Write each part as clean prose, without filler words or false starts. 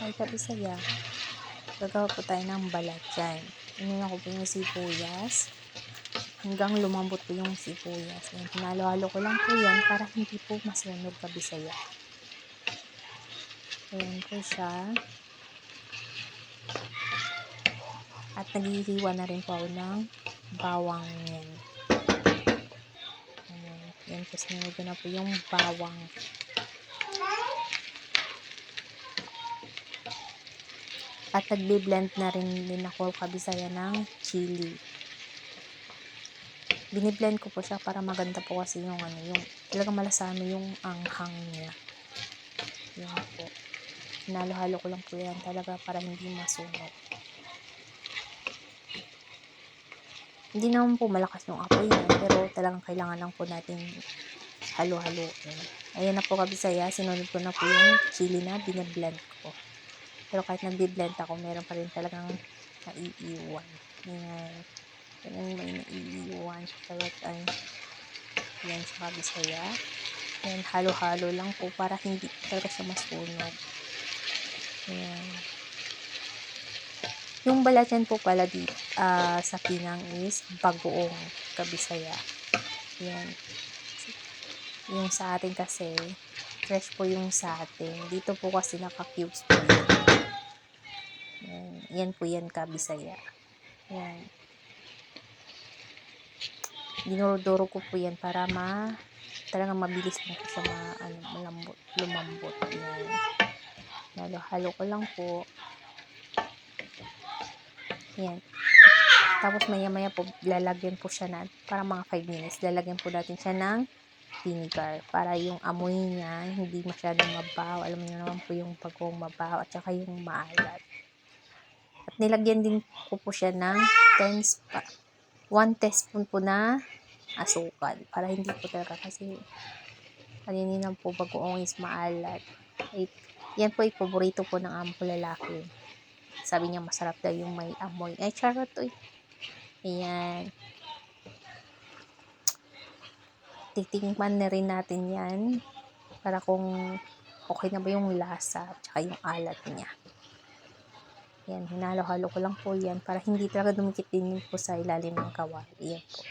Ay, kabisaya. Gagawa po tayo ng balat dyan. Inunan ko po yung sibuyas. Hanggang lumambot po yung sibuyas. Ayan, hinalo-halo ko lang po yan para hindi po masunog, kabisaya. Ayan po siya. At naghihiwa na rin po ako ng bawang yan. Ayan. Yan po, sinunod ko na po yung bawang. At nagbi-blend na rin ako, kabisaya, ng chili. Biniblend ko po siya para maganda po kasi yung yung talagang malasami yung anghang niya. Yan po. Hinalo-halo ko lang po yan talaga para hindi masunog. Hindi naman po malakas yung apoy niya, pero talagang kailangan lang po natin halo-haloin. Ayan na po, kabisaya, sinunod ko na po yung chili na biniblend ko. Pero kahit nagbi-blend ako, meron pa rin talagang naiiwan. Ayan. Yung may naiiwan siya talaga. Ayan siya, kabisaya. Ayan, halo-halo lang po para hindi talaga siya masunog. Ayan. Yung balat yan po pala sa Pinang is bagoong, kabisaya. Ayan. Yung sa atin kasi, fresh po yung sa atin. Dito po kasi naka-cubes po yan. Ayan. Yan po yan, kabisaya. Ayan. Dinuro-duro ko po yan para talagang mabilis po siya lumambot. Ayan. Halo-halo ko lang po. Ayan. Tapos maya-maya po, lalagyan po siya para mga 5 minutes, lalagyan po natin siya ng vinegar para yung amoy niya hindi masyadong mabaho. Alam niyo naman po yung pagkong mabaho at saka yung maalat. At nilagyan din ko po siya ng 1 teaspoon po na asukal para hindi po talaga kasi kanina po bagoong is maalat. Yan po ay paborito po ng amo ko lalaki. Sabi niya masarap daw yung may amoy. Ay, charot to. Ayan. Titingnan na rin natin yan para kung okay na ba yung lasa at saka yung alat niya. Yan, hinalo-halo ko lang po yan para hindi talaga dumikit din po sa ilalim ng kawali. Yan po.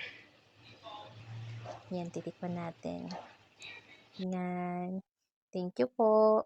Yan, titikman natin. Yan. Thank you po.